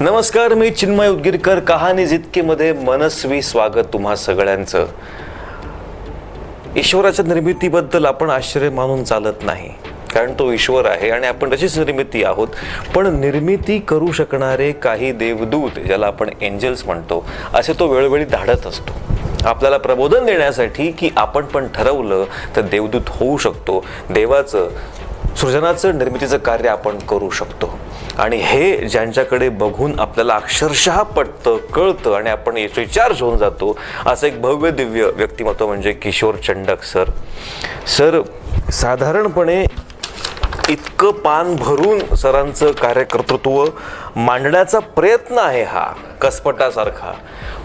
नमस्कार, मी चिन्मय उदगीरकर. कहाणी जितकेमध्ये मनस्वी स्वागत तुम्हा सगळ्यांचं. ईश्वराच्या निर्मितीबद्दल आपण आश्चर्य मानून चालत नाही, कारण तो ईश्वर आहे आणि आपण तशीच निर्मिती आहोत. पण निर्मिती करू शकणारे काही देवदूत, ज्याला आपण एंजल्स म्हणतो, असे तो वेळोवेळी धाडत असतो आपल्याला प्रबोधन देण्यासाठी की आपण पण ठरवलं तर देवदूत होऊ शकतो. देवाचं सृजनाचं निर्मितीचं कार्य आपण करू शकतो. आणि हे ज्यांच्याकडे बघून आपल्याला अक्षरशः पटतं, कळतं आणि आपण रिचार्ज होऊन जातो, असं एक भव्य दिव्य व्यक्तिमत्व म्हणजे किशोर चंडक सर. साधारणपणे इतकं पान भरून सरांचं कार्यकर्तृत्व मांडण्याचा प्रयत्न आहे हा कसपटासारखा,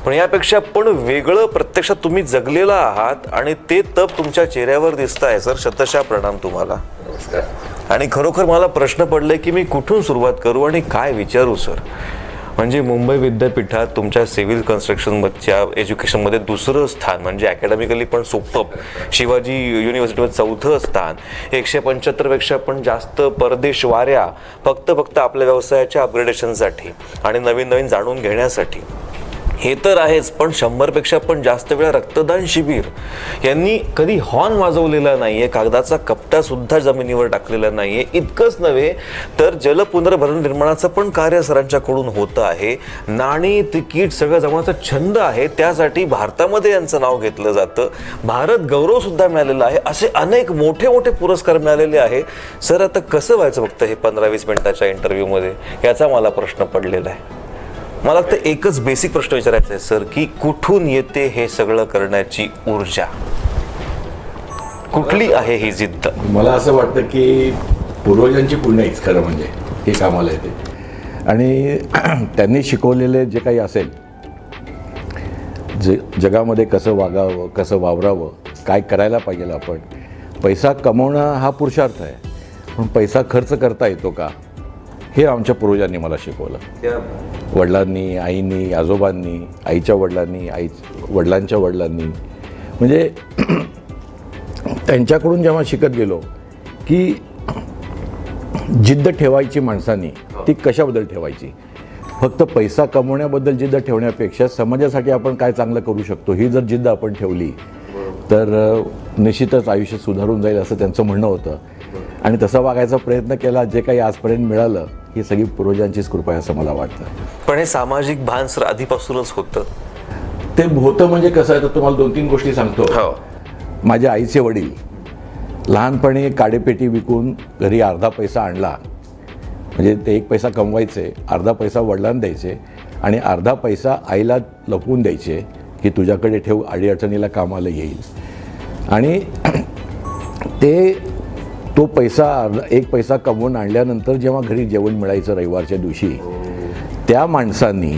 पण यापेक्षा पण वेगळं प्रत्यक्षात तुम्ही जगलेला आहात आणि ते तप तुमच्या चेहऱ्यावर दिसत आहे. सर, शतशः प्रणाम तुम्हाला. आणि खरोखर मला प्रश्न पडले की मी कुठून सुरुवात करू आणि काय विचारू सर. म्हणजे मुंबई विद्यापीठात तुमच्या सिव्हिल कन्स्ट्रक्शनच्या एज्युकेशनमध्ये दुसरं स्थान, म्हणजे अकॅडमिकली पण सुपर. शिवाजी युनिव्हर्सिटीमध्ये चौथं स्थान. 175 पेक्षा पण जास्त परदेश वाऱ्या फक्त आपल्या व्यवसायाच्या अपग्रेडेशनसाठी आणि नवीन जाणून घेण्यासाठी. हे तर आहेच, पण 100 पेक्षा पण जास्त वेळा रक्तदान शिबिर. यांनी कधी हॉर्न वाजवलेला नाहीये, कागदाचा कपटा सुद्धा जमिनीवर टाकलेला नाहीये. इतकंच नव्हे तर जल पुनर्भरण निर्माणाचं पण कार्य सरांच्याकडून होतं आहे. नाणी, तिकीट सगळं जमवण्याचा छंद आहे, त्यासाठी भारतामध्ये यांचं नाव घेतलं जातं. भारत गौरव सुद्धा मिळालेला आहे. असे अनेक मोठे पुरस्कार मिळालेले आहे. सर, आता कसं व्हायचं फक्त हे 15-20 मिनिटाच्या इंटरव्ह्यूमध्ये, याचा मला प्रश्न पडलेला आहे. मला फक्त एकच बेसिक प्रश्न विचारायचा आहे सर, की कुठून येते हे सगळं करण्याची ऊर्जा? कुठली आहे ही जिद्द? मला असं वाटतं की पूर्वजांची पुण्याच खरं म्हणजे हे कामाला येते. आणि त्यांनी शिकवलेले जे काही असेल, जगामध्ये कसं वागावं, कसं वावरावं, काय करायला पाहिजे. आपण पैसा कमवणं हा पुरुषार्थ आहे, पण पैसा खर्च करता येतो का, हे आमच्या पूर्वजांनी मला शिकवलं. वडिलांनी, आईनी, आजोबांनी, आईच्या वडिलांनी, वडिलांच्या वडिलांनी. म्हणजे त्यांच्याकडून जेव्हा शिकत गेलो की जिद्द ठेवायची माणसांनी, ती कशाबद्दल ठेवायची. फक्त पैसा कमवण्याबद्दल जिद्द ठेवण्यापेक्षा समाजासाठी आपण काय चांगलं करू शकतो, ही जर जिद्द आपण ठेवली तर निश्चितच आयुष्य सुधारून जाईल, असं त्यांचं म्हणणं होतं. आणि तसा वागायचा प्रयत्न केला. जे काही आजपर्यंत मिळालं ही सगळी पूर्वजांचीच कृपा आहे असं मला वाटतं. पण हे सामाजिक भान सर आधीपासूनच होतं. ते होतं म्हणजे कसं आहे तर तुम्हाला 2-3 गोष्टी सांगतो. माझ्या आईचे वडील लहानपणी काडेपेटी विकून घरी अर्धा पैसा आणला, म्हणजे ते 1 पैसा कमवायचे, अर्धा पैसा वडिलांना द्यायचे आणि अर्धा पैसा आईला लपवून द्यायचे की तुझ्याकडे ठेव, अडीअडचणीला कामाला येईल. आणि तो पैसा 1 पैसा कमवून आणल्यानंतर जेव्हा घरी जेवण मिळायचं रविवारच्या दिवशी, त्या माणसांनी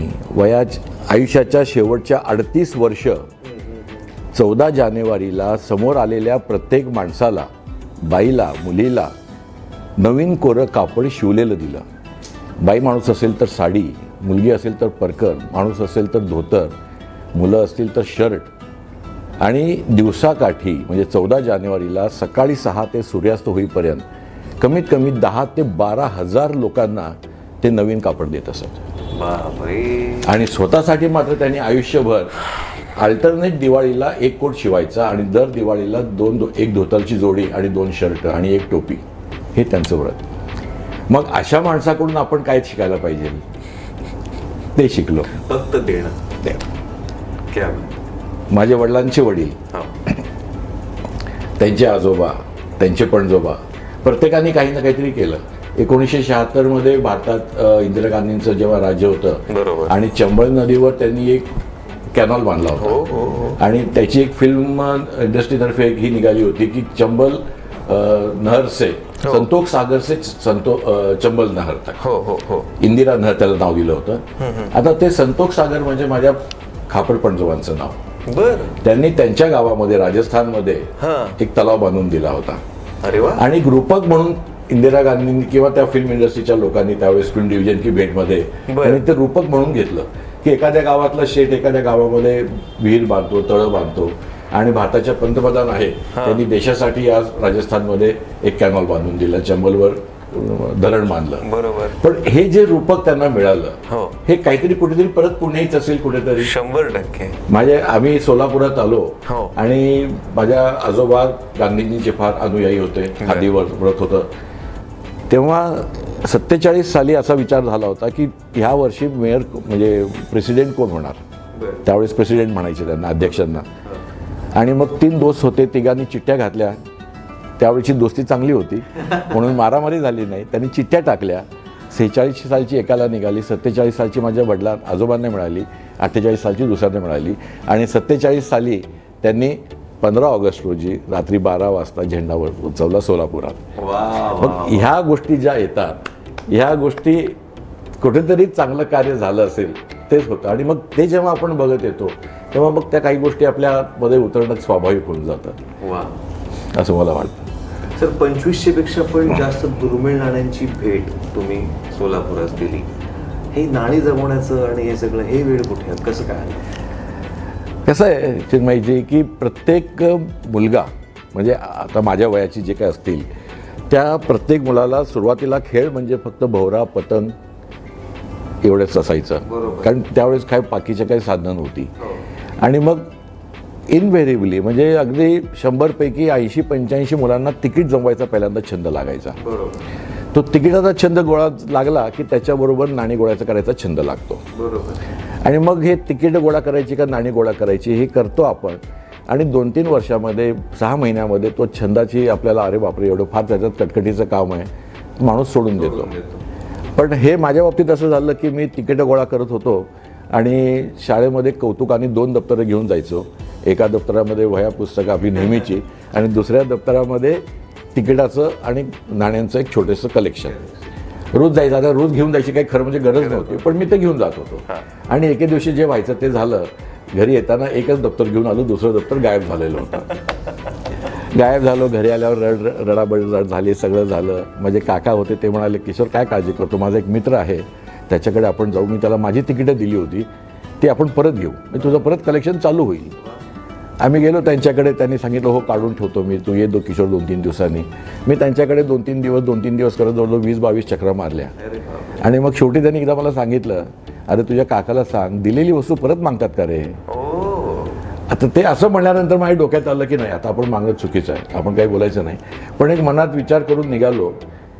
आयुष्याच्या शेवटच्या 38 वर्ष 14 जानेवारीला समोर आलेल्या प्रत्येक माणसाला, बाईला, मुलीला नवीन कोरं कापड शिवलेलं दिलं. बाई माणूस असेल तर साडी, मुलगी असेल तर परकर, माणूस असेल तर धोतर, मुलं असतील तर शर्ट. आणि दिवसाकाठी म्हणजे 14 जानेवारीला सकाळी 6 ते सूर्यास्त होईपर्यंत कमीत कमी 10 ते 12 हजार लोकांना ते नवीन कापड देत असत. आणि स्वतःसाठी मात्र त्यांनी आयुष्यभर अल्टरनेट दिवाळीला 1 कोट शिवायचा आणि दर दिवाळीला 1 धोतरची जोडी आणि 2 शर्ट आणि 1 टोपी, हे त्यांचं व्रत. मग अशा माणसाकडून आपण काय शिकायला पाहिजे ते शिकलो. फक्त देणं. माझ्या वडिलांचे वडील, त्यांचे आजोबा, त्यांचे पणजोबा, प्रत्येकाने काही ना काहीतरी केलं. 1976 मध्ये भारतात इंदिरा गांधींचं जेव्हा राज्य होतं आणि चंबळ नदीवर त्यांनी एक कॅनॉल बांधला होता. आणि त्याची एक फिल्म इंडस्ट्रीतर्फे ही निघाली होती की चंबल नहर से संतोष सागर से चंबल नहर तक, इंदिरा नहर त्याला नाव दिलं होतं. आता ते संतोष सागर म्हणजे माझ्या खापर पणजोबांचं नाव. त्यांनी त्यांच्या गावामध्ये राजस्थानमध्ये एक तलाव बांधून दिला होता. आणि रूपक म्हणून इंदिरा गांधींनी किंवा त्या फिल्म इंडस्ट्रीच्या लोकांनी त्यावेळेस फिल्म डिव्हिजन की भेटमध्ये त्यांनी ते रूपक म्हणून घेतलं की एखाद्या गावातला शेठ एखाद्या गावामध्ये विहीर बांधतो, तळं बांधतो. आणि भारताच्या पंतप्रधान आहे त्यांनी देशासाठी आज राजस्थानमध्ये एक कॅनॉल बांधून दिला. चंबलवर धरण बांधलं. बरोबर. पण हे जे रूपक त्यांना मिळालं हो. हे काहीतरी कुठेतरी परत पुण्याच असेल कुठेतरी. 100%. आम्ही सोलापुरात आलो हो. आणि माझ्या आजोबा गांधीजींचे फार अनुयायी होते, खादीवर व्रत होतं. तेव्हा 47 साली असा विचार झाला होता की ह्या वर्षी मेयर म्हणजे प्रेसिडेंट कोण होणार. त्यावेळेस प्रेसिडेंट म्हणायचे त्यांना, अध्यक्षांना. आणि मग 3 दोस्त होते, तिघांनी चिठ्ठ्या घातल्या. त्यावेळीची दोस्ती चांगली होती म्हणून मारामारी झाली नाही. त्यांनी चिठ्ठ्या टाकल्या. 46 सालची एकाला निघाली, 47 सालची माझ्या आजोबांना मिळाली, 48 सालची दुसऱ्यांना मिळाली. आणि 47 साली त्यांनी 15 ऑगस्ट रोजी रात्री 12 वाजता झेंडा उंचावला सोलापुरात. मग ह्या गोष्टी ज्या येतात, ह्या गोष्टी कुठेतरी चांगलं कार्य झालं असेल तेच होतं. आणि मग ते जेव्हा आपण बघत येतो तेव्हा मग त्या काही गोष्टी आपल्यामध्ये उतरणं स्वाभाविक होऊन जातात असं मला वाटतं. सर, 2500 पेक्षा पण जास्त दुर्मिळ नाण्यांची भेट तुम्ही सोलापुरात दिली. हे नाणी जमवण्याचं आणि हे सगळं हे वेळ कुठे आहे, कसं काय? कसं आहे चिन्मयजी की प्रत्येक मुलगा म्हणजे आता माझ्या वयाची जे काय असतील त्या प्रत्येक मुलाला सुरुवातीला खेळ म्हणजे फक्त भोवरा, पतंग एवढंच असायचं. कारण त्यावेळेस काय बाकीच्या काही साधनं नव्हती. आणि मग इनव्हेरिएबली म्हणजे अगदी 100 पैकी 80-85 मुलांना तिकीट जमवायचा पहिल्यांदा छंद लागायचा. तो तिकिटाचा छंद गोळा लागला की त्याच्याबरोबर नाणी गोळ्याचा करायचा छंद लागतो. आणि मग हे तिकीट गोळा करायची का नाणी गोळा करायची हे करतो आपण. आणि 2-3 वर्षामध्ये 6 महिन्यामध्ये तो छंदाची आपल्याला अरे बापरे एवढं फार त्याच्यात कटकटीचं काम आहे, माणूस सोडून देतो. पण हे माझ्या बाबतीत असं झालं की मी तिकीटं गोळा करत होतो आणि शाळेमध्ये कौतुकाने 2 दप्तरं घेऊन जायचो. एका दप्तरामध्ये वह्या पुस्तकं आपली नेहमीची आणि दुसऱ्या दप्तरामध्ये तिकिटाचं आणि नाण्यांचं एक छोटंसं कलेक्शन. रोज जायचं. आता रोज घेऊन जायची काही खरं म्हणजे गरज नव्हती, पण मी ते घेऊन जात होतो. आणि एके दिवशी जे व्हायचं ते झालं. घरी येताना एकच दप्तर घेऊन आलो, दुसरं दप्तर गायब झालेलं होतं. गायब झालो. घरी आल्यावर रडाबड झाली, सगळं झालं. माझे काका होते ते म्हणाले, किशोर काय काळजी करतो, माझा एक मित्र आहे त्याच्याकडे आपण जाऊ, मी त्याला माझी तिकीटं दिली होती ती आपण परत घेऊ, म्हणजे तुझं परत कलेक्शन चालू होईल. आम्ही गेलो त्यांच्याकडे. त्यांनी सांगितलं हो काढून ठेवतो मी, तू ये किशोर 2-3 दिवसांनी. मी त्यांच्याकडे 2-3 दिवस करत जवळ 20-22 चक्रा मारल्या. आणि मग शेवटी त्यांनी एकदा मला सांगितलं, अरे तुझ्या काकाला सांग दिलेली वस्तू परत मागतात का रे. आता ते असं म्हणल्यानंतर माझ्या डोक्यात आलं की नाही आता आपण मागणं चुकीचं आहे, आपण काही बोलायचं नाही. पण एक मनात विचार करून निघालो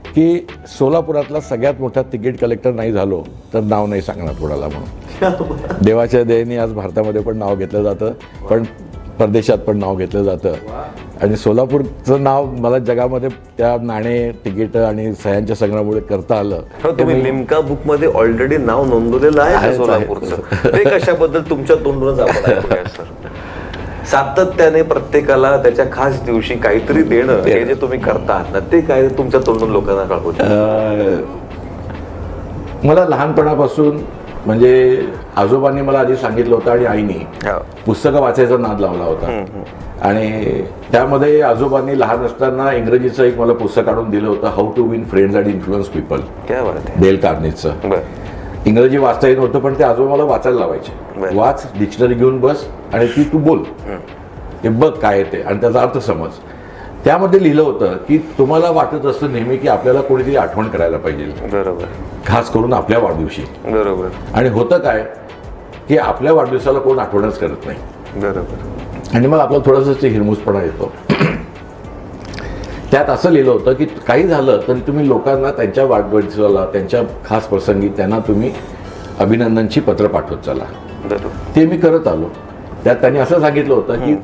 की सोलापुरातला सगळ्यात मोठा तिकीट कलेक्टर नाही झालो तर नाव नाही सांगणार कोणाला म्हणून. देवाच्या दयेने आज भारतामध्ये पण नाव घेतलं जातं, पण परदेशात पण नाव घेतलं जातं. आणि सोलापूरचं नाव मला जगामध्ये त्या नाणे, तिकीटं आणि सह्यांच्या संग्रहामुळे करता आलं. तुम्ही लिम्का बुक मध्ये ऑलरेडी नाव नोंदवलेलं आहे सोलापूरचं. ते कशाबद्दल तुमच्या तोंडूनच आपण ऐकूया सर. सातत्याने प्रत्येकाला त्याच्या खास दिवशी काहीतरी देणं हे जे तुम्ही करतात ना ते काय तुमच्या तोंडून लोकांना कळवतं. मला लहानपणापासून म्हणजे आजोबांनी मला आधी सांगितलं होतं आणि आईनी पुस्तकं वाचायचा नाद लावला होता. आणि त्यामध्ये आजोबांनी लहान असताना इंग्रजीचं एक मला पुस्तक काढून दिलं होतं, how to win friends and influence people, Dale कार्नेगीचं. इंग्रजी वाचता येत नव्हतं पण ते आजोबा मला वाचायला लावायचे. वाच, डिक्शनरी घेऊन बस आणि ती तू बोल, ते बघ काय येते आणि त्याचा अर्थ समज. त्यामध्ये लिहिलं होतं की तुम्हाला वाटत असतं नेहमी की आपल्याला कोणीतरी आठवण करायला पाहिजे. बरोबर. खास करून आपल्या वाढदिवशी. बरोबर. आणि होतं काय की आपल्या वाढदिवसाला कोण आठवणच करत नाही. बरोबर. आणि मग आपला थोडासा ते हिरमुसपणा येतो. त्यात असं लिहिलं होतं की काही झालं तरी तुम्ही लोकांना त्यांच्या वाढदिवसाला, त्यांच्या खास प्रसंगी त्यांना तुम्ही अभिनंदनची पत्र पाठवत चला. ते मी करत आलो. त्यात त्यांनी असं सांगितलं होतं की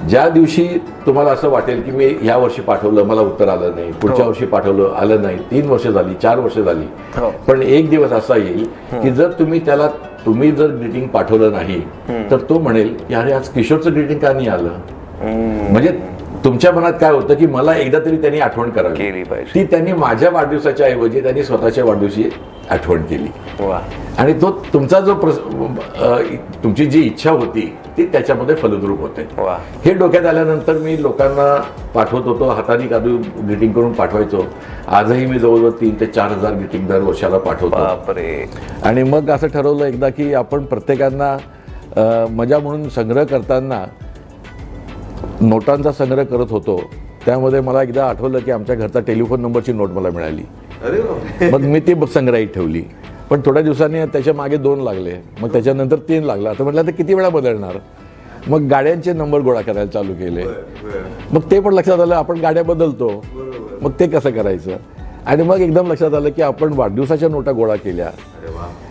ज्या दिवशी तुम्हाला असं वाटेल की मी या वर्षी पाठवलं मला उत्तर आलं नाही, पुढच्या वर्षी पाठवलं आलं नाही, 3 वर्ष झाली, 4 वर्ष झाली, पण एक दिवस असा येईल की जर तुम्ही जर ग्रीटिंग पाठवलं नाही तर तो म्हणेल यार आज किशोरचं ग्रीटिंग का नाही आलं. म्हणजे तुमच्या मनात काय होतं की मला एकदा तरी त्यांनी आठवण करावी. ती त्यांनी माझ्या वाढदिवसाच्या ऐवजी त्यांनी स्वतःच्या वाढदिवशी आठवण केली. आणि तो तुमचा जो तुमची जी इच्छा होती ती त्याच्यामध्ये फलद्रूप होते. हे डोक्यात आल्यानंतर मी लोकांना पाठवत होतो, हाताने काढून ग्रीटिंग करून पाठवायचो. आजही मी जवळजवळ 3,000 ते 4,000 ग्रीटिंग दर वर्षाला पाठवतो. आणि मग असं ठरवलं एकदा की आपण प्रत्येकांना मजा म्हणून संग्रह करताना नोटांचा संग्रह करत होतो. त्यामध्ये मला एकदा आठवलं की आमच्या घरचा टेलिफोन नंबरची नोट मला मिळाली. अरे बापरे. मग मी ती संग्रहित ठेवली. पण थोड्या दिवसांनी त्याच्या मागे 2 लागले, मग त्याच्यानंतर 3 लागला. तर म्हटलं तर किती वेळा बदलणार. मग गाड्यांचे नंबर गोळा करायला चालू केले. मग ते पण लक्षात आलं आपण गाड्या बदलतो, मग ते कसं करायचं. आणि मग एकदम लक्षात आलं की आपण वाढदिवसाच्या नोटा गोळा केल्या.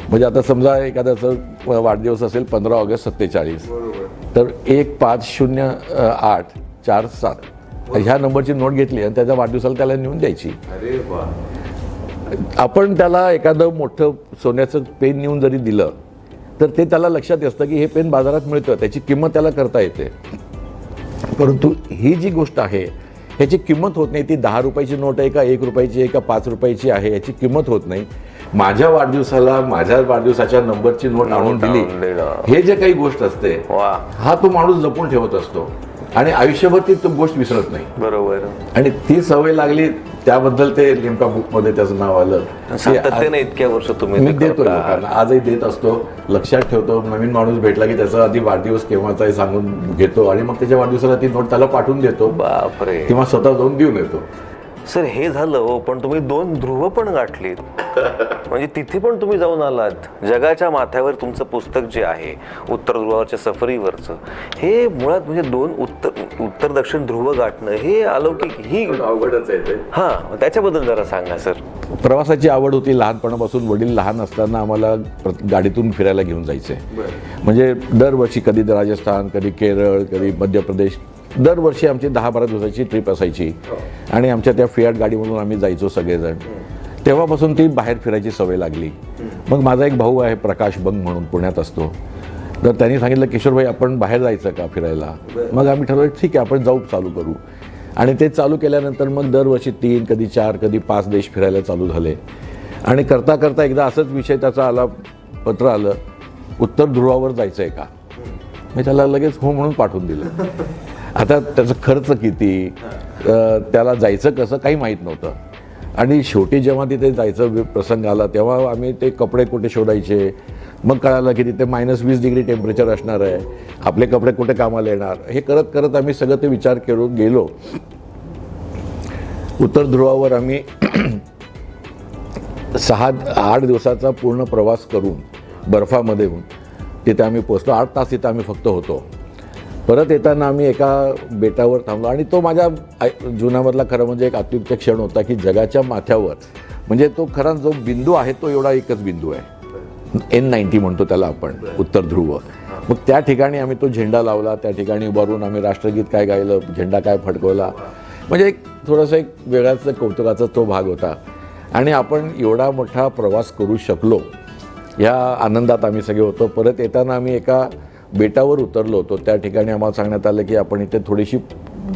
म्हणजे आता समजा एखाद्याचं वाढदिवस असेल 15 ऑगस्ट 47, तर 150847 ह्या नंबरची नोट घेतली आणि त्याच्या वाढदिवसाला त्याला नेऊन द्यायची. अरे वा. आपण त्याला एखादं मोठं सोन्याचं पेन नेऊन जरी दिलं तर ते त्याला लक्षात असतं की हे पेन बाजारात मिळतं, त्याची किंमत त्याला करता येते. परंतु ही जी गोष्ट आहे ह्याची किंमत होत नाही. ती 10 रुपयाची नोट आहे का 1 रुपयाची आहे का 5 रुपयाची आहे याची किंमत होत नाही. माझ्या वाढदिवसाला माझ्या वाढदिवसाच्या नंबरची नोट आणून दिली, हे जे काही गोष्ट असते हा तो माणूस जपून ठेवत असतो आणि आयुष्यभर ती गोष्ट विसरत नाही. बरोबर. आणि ती सवय लागली, त्याबद्दल ते लिम्का बुकमध्ये त्याचं नाव आलं. सातत्याने इतक्या वर्ष तुम्ही मी देतो लोकांना, आजही देत असतो, लक्षात ठेवतो. नवीन माणूस भेटला की त्याचा आधी वाढदिवस केव्हाचा आहे सांगून घेतो आणि मग त्याच्या वाढदिवसाला ती नोट त्याला पाठवून देतो. बापरे. किंवा स्वतः जाऊन देऊन येतो. सर हे झालं हो, पण तुम्ही 2 ध्रुव पण गाठलीत. म्हणजे तिथे पण तुम्ही जाऊन आलात. जगाच्या माथ्यावर तुमचं पुस्तक जे आहे उत्तर ध्रुवावरच्या सफरीवरचं, हे मुळात म्हणजे 2 उत्तर दक्षिण ध्रुव गाठणं हे अलौकिक ही अवघडच आहे ते. हां, त्याच्याबद्दल जरा सांगा सर. प्रवासाची आवड होती लहानपणापासून. वडील लहान असताना आम्हाला गाडीतून फिरायला घेऊन जायचे. म्हणजे दरवर्षी कधी राजस्थान, कधी केरळ, कधी मध्य प्रदेश, दरवर्षी आमची 10-12 दिवसाची ट्रिप असायची. आणि आमच्या त्या फियाट गाडीमधून आम्ही जायचो सगळेजण. तेव्हापासून ती बाहेर फिरायची सवय लागली. मग माझा एक भाऊ आहे प्रकाश बंग म्हणून, पुण्यात असतो. तर त्यांनी सांगितलं किशोरभाई आपण बाहेर जायचं का फिरायला. मग आम्ही ठरवलं ठीक आहे आपण जाऊ, चालू करू. आणि ते चालू केल्यानंतर मग दरवर्षी 3, कधी 4, कधी 5 देश फिरायला चालू झाले. आणि करता करता एकदा असंच विषय त्याचा आला, पत्र आलं उत्तर ध्रुवावर जायचं आहे का. मी त्याला लगेच हो म्हणून पाठवून दिलं. आता त्याचा खर्च किती, त्याला जायचं कसं काही माहीत नव्हतं. आणि शेवटी जेव्हा तिथे जायचं प्रसंग आला तेव्हा आम्ही ते कपडे कुठे शोधायचे. मग कळालं की तिथे -20 डिग्री टेम्परेचर असणार आहे, आपले कपडे कुठे कामाला येणार. हे करत करत आम्ही सगळं ते विचार करून गेलो. उत्तर ध्रुवावर आम्ही 6-8 दिवसाचा पूर्ण प्रवास करून बर्फामध्ये तिथे आम्ही पोचलो. 8 तास तिथं आम्ही फक्त होतो. परत येताना आम्ही एका बेटावर थांबलो आणि तो माझ्या जीवनामधला खरं म्हणजे एक अत्युच्च क्षण होता की जगाच्या माथ्यावर म्हणजे तो खरा जो बिंदू आहे तो एवढा एकच बिंदू आहे. N90 म्हणतो त्याला आपण, उत्तर ध्रुव. मग त्या ठिकाणी आम्ही तो झेंडा लावला. त्या ठिकाणी उभारून आम्ही राष्ट्रगीत काय गायलं, झेंडा काय फडकवला. म्हणजे एक थोडंसं एक वेगळाच कौतुकाचा तो भाग होता. आणि आपण एवढा मोठा प्रवास करू शकलो या आनंदात आम्ही सगळे होतो. परत येताना आम्ही एका बेटावर उतरलो होतो. त्या ठिकाणी आम्हाला सांगण्यात आलं की आपण इथे थोडीशी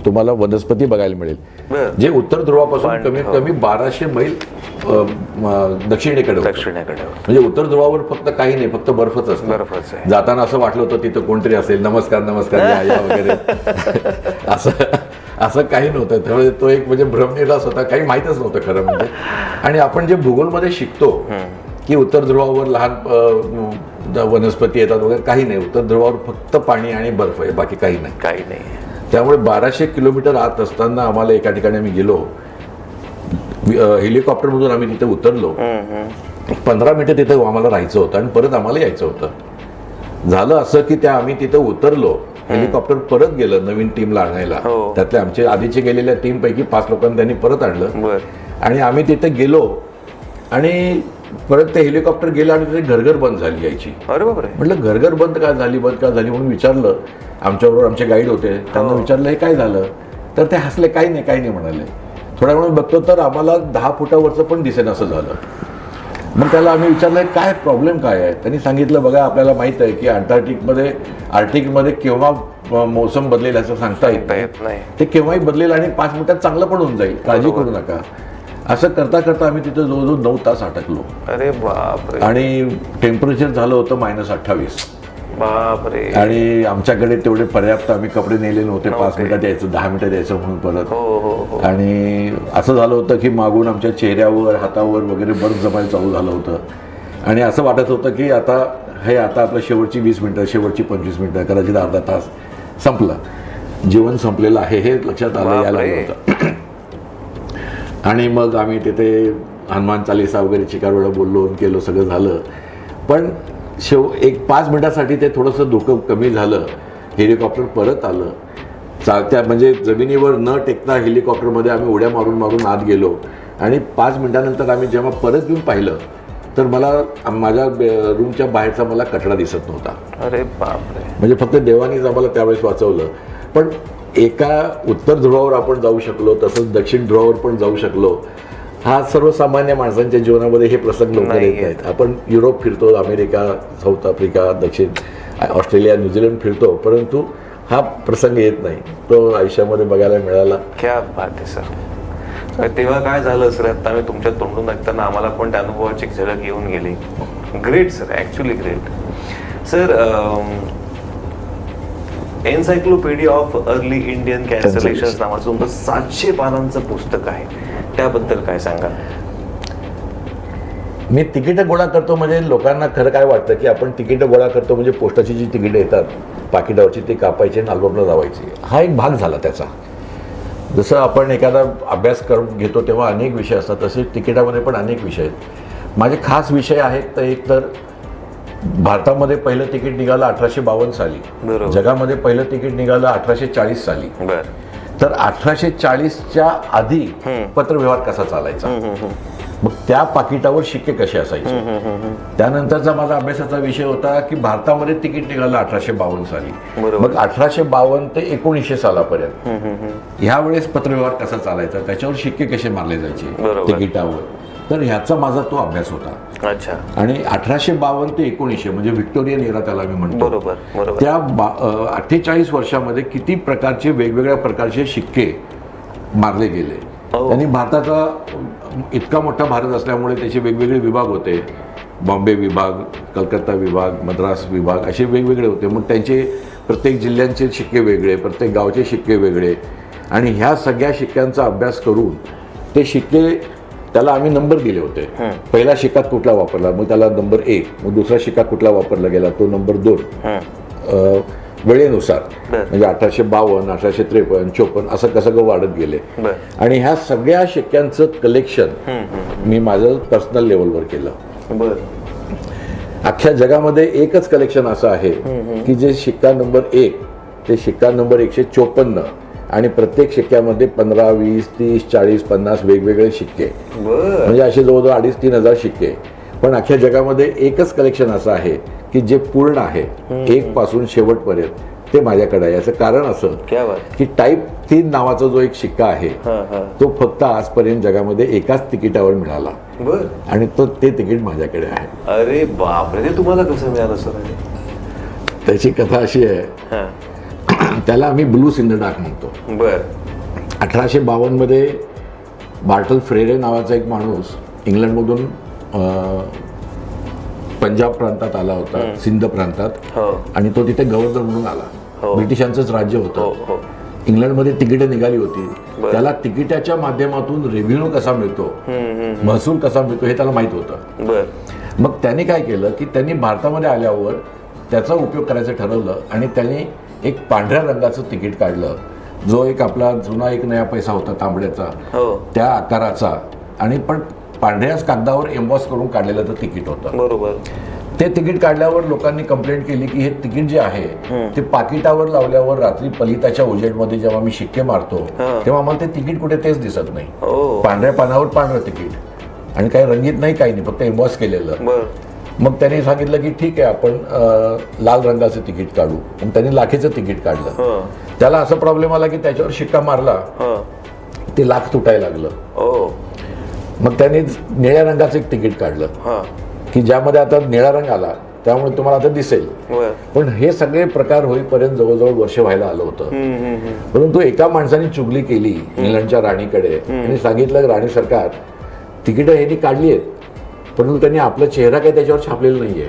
तुम्हाला वनस्पती बघायला मिळेल, जे उत्तर ध्रुवापासून कमीत कमी 1200 मैल दक्षिणेकडे. म्हणजे उत्तर ध्रुवावर फक्त काही नाही, फक्त बर्फच असतं. जाताना असं वाटलं होतं तिथं कोणतरी असेल, नमस्कार नमस्कार या वगैरे असं काही नव्हतं. त्यामुळे तो एक म्हणजे भ्रमनिरास होता, काही माहीतच नव्हतं खरं म्हणजे. आणि आपण जे भूगोलमध्ये शिकतो की उत्तर ध्रुवावर लहान वनस्पती येतात वगैरे, काही नाही. उत्तर ध्रुवावर फक्त पाणी आणि बर्फ आहे, बाकी काही नाही. त्यामुळे 1200 किलोमीटर आत असताना आम्हाला एका ठिकाणी आम्ही गेलो. हेलिकॉप्टरमधून आम्ही तिथे उतरलो. 15 मिनिटं तिथे आम्हाला राहायचं होतं आणि परत आम्हाला यायचं होतं. झालं असं की आम्ही तिथे उतरलो, हेलिकॉप्टर परत गेलं नवीन टीमला आणायला. त्यातले आमचे आधीचे गेलेल्या टीमपैकी 5 लोकांना त्यांनी परत आणलं. आणि आम्ही तिथे गेलो आणि परत ते हेलिकॉप्टर गेलं आणि तिथे घरघर बंद झाली यायची. अरे बापरे. म्हटलं घरघर बंद का झाली म्हणून विचारलं. आमच्याबरोबर आमचे गाईड होते, त्यांना विचारलं हे काय झालं. तर ते हसले, काही नाही म्हणाले. थोड्या वेळानं बघतो तर आम्हाला 10 फुटावरचं पण दिसेन असं झालं. मग त्याला आम्ही विचारलं काय प्रॉब्लेम काय आहे. त्यांनी सांगितलं बघा आपल्याला माहित आहे की आर्टिकमध्ये केव्हा मोसम बदलेल असं सांगता येत नाही. ते केव्हाही बदलेल आणि 5 मिनिटात चांगलं पण होऊन जाईल, काळजी करू नका. असं करता करता आम्ही तिथे जवळजवळ 9 तास अटकलो. अरे बापरे. आणि टेम्परेचर झालं होतं -28. बापरे. आणि आमच्याकडे तेवढे पर्याप्त आम्ही कपडे नेले नव्हते. 5 मिनिटात यायचं, 10 मिनिटात यायचं म्हणून परत. आणि असं झालं होतं की मागून आमच्या चेहऱ्यावर, हातावर वगैरे बर्फ जमायला चालू झालं होतं. आणि असं वाटत होतं की आता आपलं शेवटची 20 मिनिटं, शेवटची 25 मिनिटं, कदाचित अर्धा तास संपलं, जीवन संपलेलं आहे हे लक्षात आलं यायला होतं. आणि मग आम्ही तिथे हनुमान चालीसा वगैरे चिकार वेळा बोललो केलो सगळं झालं. पण एक 5 मिनिटासाठी ते थोडंसं धोकं कमी झालं. हेलिकॉप्टर परत आलं. चालत्या म्हणजे जमिनीवर न टेकता हेलिकॉप्टरमध्ये आम्ही उड्या मारून मारून आत गेलो आणि 5 मिनिटानंतर आम्ही जेव्हा परत येऊन पाहिलं तर मला माझ्या रूमच्या बाहेरचा मला कठडा दिसत नव्हता. अरे बापरे. म्हणजे फक्त देवानीच आम्हाला त्यावेळेस वाचवलं. पण एका उत्तर ध्रुवावर आपण जाऊ शकलो, तसंच दक्षिण ध्रुवावर पण जाऊ शकलो. हा सर्वसामान्य माणसांच्या जीवनामध्ये हे प्रसंग लवकर येत नाहीत. आपण युरोप फिरतो, अमेरिका, साऊथ आफ्रिका, दक्षिण ऑस्ट्रेलिया, न्यूझीलंड फिरतो, परंतु हा प्रसंग येत नाही. तो आयुष्यामध्ये बघायला मिळाला. क्या बात आहे सर. तेव्हा काय झालं सर, आता मी तुमच्या तोंडून ऐकताना आम्हाला पण त्या अनुभवाची झलक येऊन गेली. Great sir, actually great sir. Encyclopaedia of early Indian cancellations नावाचं तुमचं 700 पानांचं पुस्तक आहे, त्याबद्दल काय सांगाल? मी तिकीटं गोळा करतो म्हणजे लोकांना खरं काय वाटतं की आपण तिकीटं गोळा करतो म्हणजे पोस्टाची जी तिकीटं येतात पाकिटावरची ती कापायची आणि अल्बमला लावायची. हा एक भाग झाला त्याचा. जसं आपण एखादा अभ्यास करून घेतो तेव्हा अनेक विषय असतात, तसे तिकिटामध्ये पण अनेक विषय आहेत. माझे खास विषय आहेत. तर एक तर भारतामध्ये पहिलं तिकीट निघालं 1852 साली. जगामध्ये पहिलं तिकीट निघालं 1840 साली. तर 1840च्या आधी पत्रव्यवहार कसा चालायचा, मग त्या पाकिटावर शिक्के कसे असायचे. त्यानंतरचा माझा अभ्यासाचा विषय होता की भारतामध्ये तिकीट निघालं 1852 साली. मग 1852 ते 1900 सालापर्यंत ह्या वेळेस पत्रव्यवहार कसा चालायचा, त्याच्यावर शिक्के कसे मारले जायचे तिकिटावर. तर ह्याचा माझा तो अभ्यास होता. अच्छा. आणि 1852 ते 1900 म्हणजे व्हिक्टोरियन एरा त्याला मी म्हणतो. बरोबर. त्या 48 वर्षामध्ये किती प्रकारचे वेगवेगळ्या प्रकारचे शिक्के मारले गेले. त्यांनी भारताचा इतका मोठा भारत असल्यामुळे त्याचे वेगवेगळे विभाग होते. बॉम्बे विभाग, कलकत्ता विभाग, मद्रास विभाग असे वेगवेगळे होते. मग त्यांचे प्रत्येक जिल्ह्यांचे शिक्के वेगळे, प्रत्येक गावचे शिक्के वेगळे. आणि ह्या सगळ्या शिक्क्यांचा अभ्यास करून ते शिक्के त्याला आम्ही नंबर दिले होते. पहिला शिक्का कुठला वापरला, मग त्याला नंबर 1. मग दुसरा शिक्का कुठला वापरला गेला, तो नंबर 2. वेळेनुसार म्हणजे 1852, 1853, 54 असं कसं वाढत गेले. आणि ह्या सगळ्या शिक्क्यांचं कलेक्शन मी माझं पर्सनल लेवलवर केलं. अख्ख्या जगामध्ये एकच कलेक्शन असं आहे की जे शिक्का नंबर 1 ते शिक्का नंबर 154 आणि प्रत्येक शिक्क्यामध्ये 15, 20, 30, 40, 50 वेगवेगळे शिक्के, म्हणजे असे जवळजवळ 2,500-3,000 शिक्के. पण अख्ख्या जगामध्ये एकच कलेक्शन असं आहे की जे पूर्ण आहे 1 पासून शेवटपर्यंत, ते माझ्याकडे आहे. याचं कारण असं की टाईप 3 नावाचा जो एक शिक्का आहे तो फक्त आजपर्यंत जगामध्ये एकाच तिकिटावर मिळाला. आणि ते तिकीट माझ्याकडे आहे. अरे बापरे, ते तुम्हाला कसं मिळालं सर? त्याची कथा अशी आहे, त्याला आम्ही ब्लूज इन द डार्क म्हणतो. 1852 मध्ये बार्टल फ्रेरे नावाचा एक माणूस इंग्लंडमधून पंजाब प्रांतात आला होता, सिंध प्रांतात. आणि तो तिथे गव्हर्नर म्हणून आला. ब्रिटिशांचंच राज्य होतं. इंग्लंडमध्ये तिकीटं निघाली होती. त्याला तिकिटाच्या माध्यमातून रेव्हेन्यू कसा मिळतो, महसूल कसा मिळतो हे त्याला माहित होतं. मग त्यांनी काय केलं की त्यांनी भारतामध्ये आल्यावर त्याचा उपयोग करायचं ठरवलं आणि त्यांनी एक पांढऱ्या रंगाचं तिकीट काढलं, जो एक आपला जुना 1 नया पैसा होता तांबड्याचा, त्या आकाराचा, आणि पण पांढऱ्याच कागदावर एम्बॉस करून काढलेलं ते तिकीट होतं. ते तिकीट काढल्यावर लोकांनी कंप्लेंट केली की हे तिकीट जे आहे ते पाकिटावर लावल्यावर रात्री पलिताच्या उजेडमध्ये जेव्हा मी शिक्के मारतो तेव्हा आम्हाला ते तिकीट कुठे तेच दिसत नाही. पांढऱ्या पानावर पांढरं तिकीट आणि काही रंगीत नाही, काही नाही, फक्त एम्बॉस केलेलं. मग त्यांनी सांगितलं की ठीक आहे, आपण लाल रंगाचं तिकीट काढू. मग त्यांनी लाखेचं तिकीट काढलं. त्याला असा प्रॉब्लेम आला की त्याच्यावर शिक्का मारला ते लाख तुटायला लागलं. मग त्यांनी निळ्या रंगाचं एक तिकीट काढलं की ज्यामध्ये आता निळा रंग आला त्यामुळे तुम्हाला आता दिसेल. पण हे सगळे प्रकार होईपर्यंत जवळजवळ वर्ष व्हायला आलं होतं. परंतु एका माणसाने चुगली केली इंग्लंडच्या राणीकडे आणि सांगितलं राणी सरकार, तिकीटं ह्यांनी काढली आहेत परंतु त्यांनी आपला चेहरा काही त्याच्यावर छापलेला नाहीये.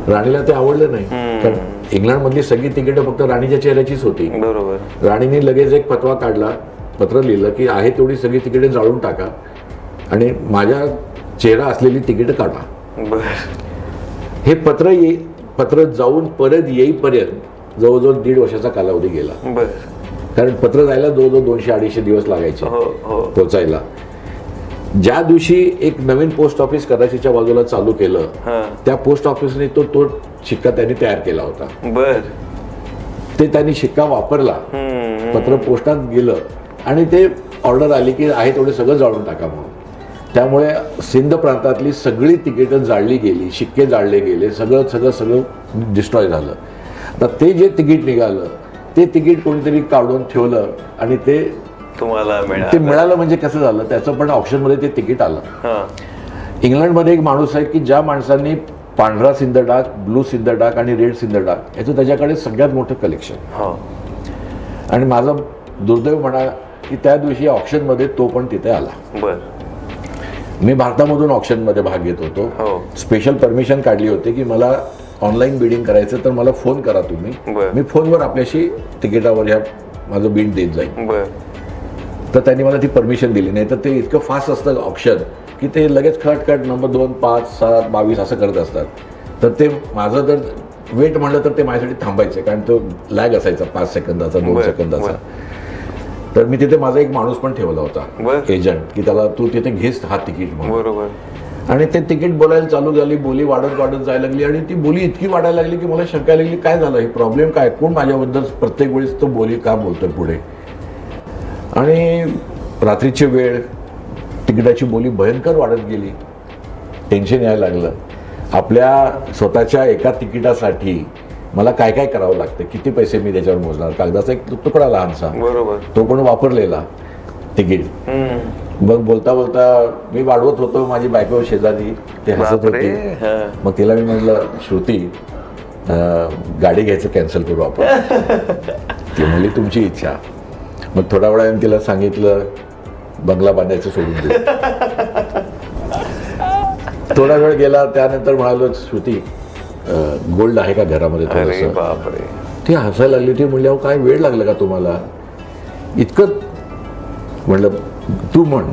राणीला ते आवडलं नाही, कारण इंग्लंडमधली सगळी तिकीटं फक्त राणीच्या चेहऱ्याचीच होती. राणीने लगेच एक फतवा काढला, पत्र लिहिलं की आहे तेवढी सगळी तिकीटं जाळून टाका आणि माझ्या चेहरा असलेली तिकीटं काढा. हे पत्र जाऊन परत येईपर्यंत जवळजवळ 1.5 वर्षाचा कालावधी गेला. कारण पत्र जायला जवळजवळ 200-250 दिवस लागायचे पोचायला. ज्या दिवशी एक नवीन पोस्ट ऑफिस कराचीच्या बाजूला चालू केलं, त्या पोस्ट ऑफिसने तो शिक्का त्यांनी तयार केला होता. बर. ते त्यांनी शिक्का वापरला, पत्र पोस्टात गेलं आणि ते ऑर्डर आली की आहे तेवढे सगळं जाळून टाका म्हणून. त्यामुळे सिंध प्रांतातली सगळी तिकीटं जाळली गेली, शिक्के जाळले गेले, सगळं डिस्ट्रॉय झालं. तर ते जे तिकीट निघालं ते तिकीट कोणीतरी काढून ठेवलं आणि ते तुम्हाला ते मिळालं. म्हणजे कसं झालं, त्याचं पण ऑप्शनमध्ये ते तिकीट आलं. इंग्लंडमध्ये एक माणूस आहे की ज्या माणसांनी पांढरा सिंधडाक, ब्लू सिंधडाक आणि रेड सिंधडाक याचं त्याच्याकडे सगळ्यात मोठं कलेक्शन. आणि माझं दुर्दैव म्हणा की त्या दिवशी ऑप्शनमध्ये तो पण तिथे आला. बर. मी भारतामधून ऑप्शनमध्ये भाग घेत होतो. स्पेशल परमिशन काढली होती की मला ऑनलाईन बिडिंग करायचं तर मला फोन करा तुम्ही, मी फोनवर आपल्याशी तिकिटावर ह्या माझं बिड देत जाईल. तर त्यांनी मला ती परमिशन दिली नाही. तर ते इतकं फास्ट असतं ऑप्शन की ते लगेच खटखट नंबर 2, 5, 7, 22 असं करत असतात. तर ते माझं जर वेट म्हणलं तर ते माझ्यासाठी थांबायचं, कारण तो लॅग असायचा 5 सेकंदाचा, 2 सेकंदाचा. तर मी तिथे माझा एक माणूस पण ठेवला होता, एजंट, की त्याला तू तिथे घेस हा तिकीट म्हणून. बरोबर. आणि ते तिकीट बोलायला चालू झाली, बोली वाढत जायला लागली आणि ती बोली इतकी वाढायला लागली की मला शंका लागली काय झालं, हे प्रॉब्लेम काय, कोण माझ्याबद्दल प्रत्येक वेळेस तो बोली का बोलतोय पुढे. आणि रात्रीची वेळ, तिकिटाची बोली भयंकर वाढत गेली, टेन्शन यायला लागलं. आपल्या स्वतःच्या एका तिकिटासाठी मला काय काय करावं लागतं, किती पैसे मी त्याच्यावर मोजणार, कागदाचा एक तुकडा लहानसा, बरोबर, तो पण वापरलेला तिकीट. मग बोलता मी वाढवत होतो, माझी बायको शेजारी ते हसत होती. मग तिला मी म्हटलं, श्रुती गाडी घ्यायचं कॅन्सल करू आपण. ती म्हणली तुमची इच्छा. मग थोड्या वेळाने तिला सांगितलं बंगला बांधायचं सोडून दे. थोडा वेळ गेला, त्यानंतर म्हणालो श्रुती गोल्ड आहे का घरामध्ये थोडंसं. ती हसायला लागली. ती म्हणली काय वेळ लागला का तुम्हाला इतकं. म्हटलं तू म्हण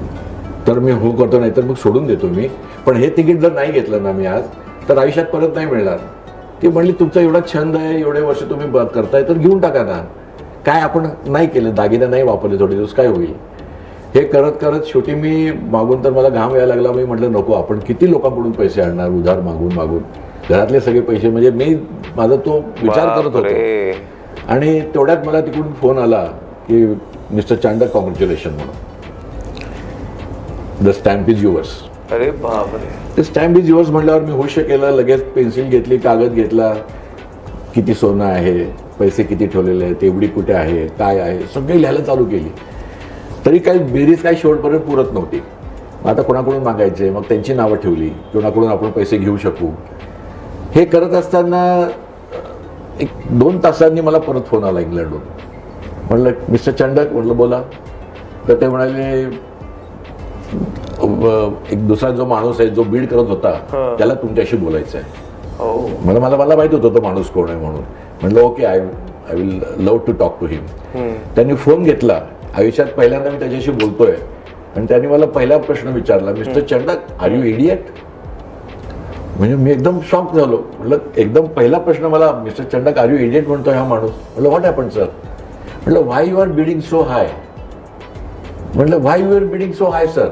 तर मी हो करतो, नाही तर मग सोडून देतो मी, पण हे तिकीट जर नाही घेतलं ना मी आज तर आयुष्यात परत नाही मिळणार. ती म्हणली तुमचा एवढा छंद आहे, एवढे वर्ष तुम्ही करताय तर घेऊन टाका ना. काय आपण नाही केलं, दागिने नाही वापरले थोडे दिवस, काय होईल. हे करत करत शेवटी मी मागून तर मला घाम यायला लागला. मी म्हटलं नको, आपण किती लोकांकडून पैसे आणणार उधार मागून. घरातले सगळे पैसे, म्हणजे मी माझा तो विचार करत होतो. आणि तेवढ्यात मला तिकडून फोन आला की मिस्टर चांडक कॉंग्रॅच्युलेशन म्हणून, द स्टॅम्प इज युअर्स. अरे बापरे. ते स्टॅम्प इज युअर्स म्हटल्यावर मी होश केलं, लगेच पेन्सिल घेतली, कागद घेतला, किती सोनं आहे, पैसे किती ठेवलेले आहेत, एवढी कुठे आहे, काय आहे, सगळी लिहायला चालू केली. तरी काही बेरीज काही शेवटपर्यंत पुरत नव्हती. आता कोणाकडून मागायचे, मग त्यांची नावं ठेवली, कोणाकडून आपण पैसे घेऊ शकू. हे करत असताना 1-2 तासांनी मला परत फोन आला इंग्लंडहून. म्हटलं मिस्टर चांडक, म्हटलं बोला. तर ते म्हणाले एक दुसरा जो माणूस आहे जो बीड करत होता त्याला तुमच्याशी बोलायचं आहे. मला माहित होतं तो माणूस कोण आहे म्हणून. म्हटलं okay, I will love to talk to him. त्यांनी फोन घेतला. आयुष्यात पहिल्यांदा मी त्याच्याशी बोलतोय आणि त्यांनी मला पहिला प्रश्न विचारला, mister Chandak are you idiot. म्हणजे मी एकदम शॉक झालो. म्हटलं एकदम पहिला प्रश्न मला, mister Chandak are you idiot म्हणतोय हा माणूस. म्हटलं व्हॉट हॅपन सर. म्हटलं why you are bidding so high. म्हटलं why you are bidding so high sir.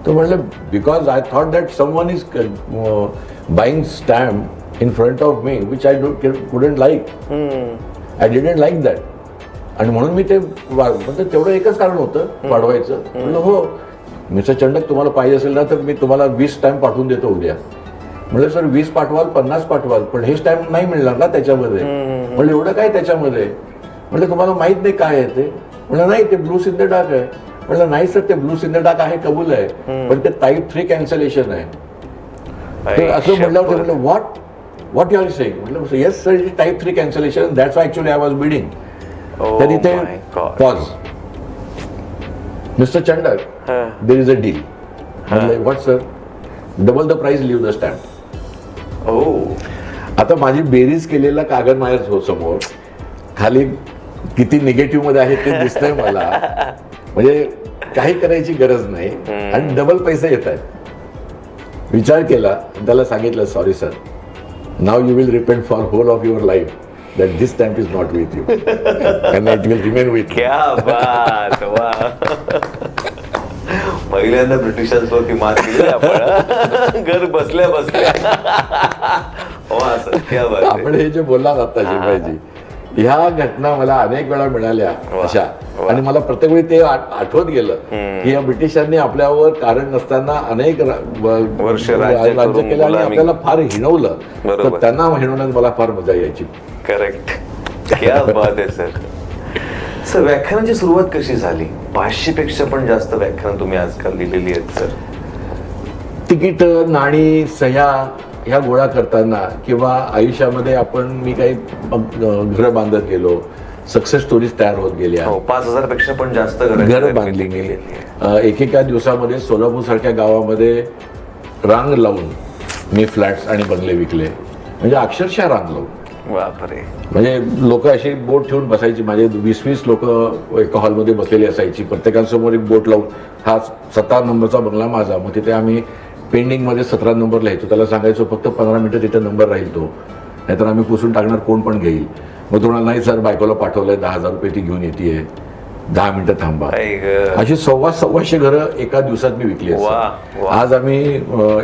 तर म्हटलं because I thought that someone is buying stamp in front of me which I couldn't like. I didn't like that. आणि म्हणून मी ते म्हणजे तेवढं एकच कारण होतं वाढवायचं. म्हणलं हो मिस्टर चांडक तुम्हाला पाहिजे असेल ना तर मी तुम्हाला 20 स्टॅम्प पाठवून देतो उद्या. म्हणलं सर 20 पाठवाल, 50 पाठवाल, पण हे स्टॅम्प नाही मिळणार ना त्याच्यामध्ये. म्हणलं एवढं काय त्याच्यामध्ये. म्हणलं तुम्हाला माहित नाही काय आहे ते. म्हणलं नाही ते ब्लू सिंधडाक आहे. म्हणलं नाही सर ते ब्लू सिंधडाक आहे, कबूल आहे, पण ते टाईप 3 कॅन्सलेशन आहे. तर असं म्हटल्यावर ते म्हणलं व्हॉट यू आर सेइंग. म्हटलं yes sir it type 3 cancellation, that's actually I was bidding. तर इथे pause. Mister Chandak there is a deal. म्हटलं what sir. Double the price leave the stamp. आता माझी बेरीज केलेला कागद माझ्या समोर, खाली किती निगेटिव्ह मध्ये आहे ते दिसतंय मला. म्हणजे काही करायची गरज नाही आणि डबल पैसे येत आहेत. विचार केला, त्याला सांगितलं sorry sir, now you will repent for whole of your life that this stamp is not with you and it will remain with you. क्या बात. वाह. पहिल्यांदा ब्रिटिशांवरती मात केली आपण घर बसल्या बसल्या. वा सर, क्या बात आहे. आपण हे जे बोललात आता शिवाजी, ह्या घटना मला अनेक वेळा मिळाल्या अशा, आणि मला प्रत्येक वेळी ते आठवत गेलं की या ब्रिटिशांनी आपल्यावर कारण नसताना अनेक वर्ष राज्य केलं आणि आपल्याला फार हिणवलं. तर बरोबर. त्यांना हिणवण्यात मला फार मजा यायची. करेक्ट. क्या बात आहे सर. सर, व्याख्यानाची सुरुवात कशी झाली? 500 पेक्षा पण जास्त व्याख्यान तुम्ही आजकाल लिहिलेली आहेत सर. तिकीट, नाणी, सह्या ह्या गोळा करताना किंवा आयुष्यामध्ये मी काही घरं बांधत गेलो, सक्सेस स्टोरीज तयार होत गेल्या. हो, 5000 पेक्षा पण जास्त घरं बांधली मी. एकेका दिवसामध्ये सोलापूर सारख्या गावामध्ये रांग लावून मी फ्लॅट्स आणि बंगले विकले. म्हणजे अक्षरशः रांग लावून. बापरे. म्हणजे लोक अशी बोट ठेवून बसायची. माझे 20-20 लोक एका हॉलमध्ये बसलेली असायची. प्रत्येकासमोर एक बोट लावून, हा 17 नंबरचा बंगला माझा. मग तिथे आम्ही पेंडिंगमध्ये 17 नंबर लिहायचो. त्याला सांगायचो फक्त 15 मिनिटं तिथे नंबर राहील तो, नाहीतर आम्ही पुसून टाकणार, कोण पण घेईल. मग तुम्हाला नाही सर, बायकोला पाठवलंय 10,000 रुपये, ती घेऊन येते, 10 मिनिटं थांबा. अशी 1,200 घरं एका दिवसात मी विकली असतात. आज आम्ही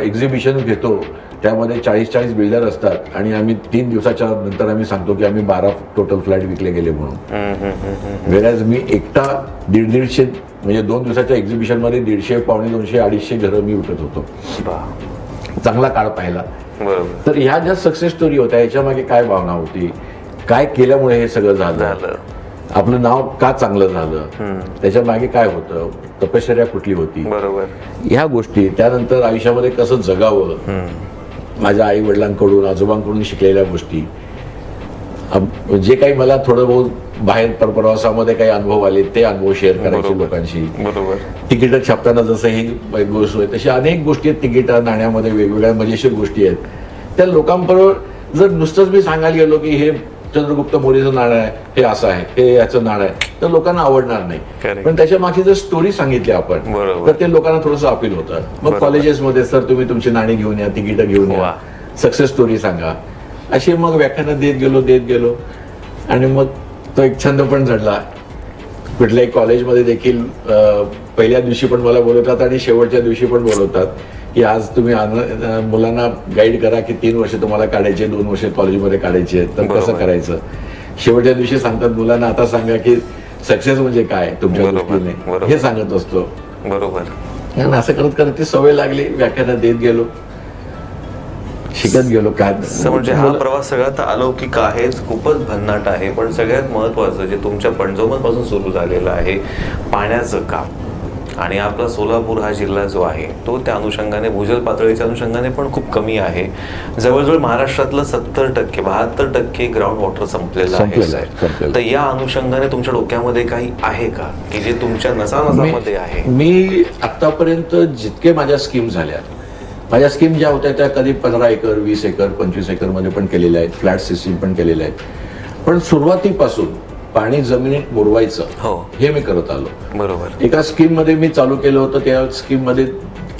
एक्झिबिशन घेतो, त्यामध्ये 40-40 बिल्डर असतात आणि आम्ही 3 दिवसाच्या नंतर आम्ही सांगतो की आम्ही 12 टोटल फ्लॅट विकले गेले म्हणून. वेळाज मी एकटा 150 म्हणजे 2 दिवसाच्या एक्झिबिशन मध्ये 150, 250, 250 घरं मी विकत होतो. चांगला काळ पाहिला. तर ह्या ज्या सक्सेस स्टोरी होत्या, याच्या मागे काय भावना होती, काय केल्यामुळे हे सगळं झालं, आपलं नाव का चांगलं झालं, त्याच्या मागे काय होतं, तपश्चर्या कुठली होती, बरोबर, ह्या गोष्टी. त्यानंतर आयुष्यामध्ये कसं जगावं, माझ्या आई वडिलांकडून, आजोबांकडून शिकलेल्या गोष्टी, जे काही मला थोडं बहुत बाहेर प्रवासामध्ये काही अनुभव आले ते अनुभव शेअर करायचे लोकांशी. बरोबर. तिकीट छापताना जसं ही गोष्ट होय तशी अनेक गोष्टी आहेत तिकीट नाण्यामध्ये, वेगवेगळ्या मजेशीर गोष्टी आहेत. त्या लोकांबरोबर जर नुसतंच मी सांगायला गेलो की हे चंद्रगुप्त मौर्याचं नाणं आहे, हे असं आहे, हे याचं नाणं आहे, तर लोकांना आवडणार नाही. पण त्याच्या मागची जर स्टोरी सांगितली आपण तर ते लोकांना थोडंसं अपील होतं. मग कॉलेजेसमध्ये सर तुम्ही तुमची नाणी घेऊन या, तिकीट घेऊन या, सक्सेस स्टोरी सांगा, अशी मग व्याख्यानं देत गेलो आणि मग तो एक छंद पण जडला. कुठल्याही कॉलेजमध्ये देखील पहिल्या दिवशी पण मला बोलवतात आणि शेवटच्या दिवशी पण बोलवतात की आज तुम्ही मुलांना गाईड करा की 3 वर्ष तुम्हाला काढायचे, 2 वर्ष कॉलेजमध्ये काढायचे, तर कसं करायचं. शेवटच्या दिवशी सांगतात मुलांना आता सांगा की सक्सेस म्हणजे काय तुमच्या दृष्टीने, हे सांगत असतो. बरोबर. असं करत करत ती सवय लागली, व्याख्यानं देत गेलो, शिकत गेलो. काय म्हणजे हा प्रवास सगळ्यात अलौकिक आहे, खूपच भन्नाट आहे, पण सगळ्यात महत्वाचं जे तुमच्या पणजोमपासून सुरू झालेलं आहे पाण्याचं काम, आणि आपला सोलापूर हा जिल्हा जो आहे तो त्या अनुषंगाने, भूजल पातळीच्या अनुषंगाने पण खूप कमी आहे. जवळजवळ महाराष्ट्रातलं 70%, 72% ग्राउंड वॉटर संपलेलं आहे. तर या अनुषंगाने तुमच्या डोक्यामध्ये काही आहे का की जे तुमच्या नसामध्ये आहे? मी आतापर्यंत जितके माझ्या स्कीम झाल्या, माझ्या स्कीम ज्या होत्या त्या कधी 15 एकर, 20 एकर, 25 एकर मध्ये पण केलेल्या आहेत, फ्लॅट सिस्टीम पण केलेल्या आहेत. पण सुरुवातीपासून पाणी जमिनीत मुरवायचं हे मी करत आलो. बरोबर. एका स्कीम मध्ये मी चालू केलं होतं, त्या स्कीम मध्ये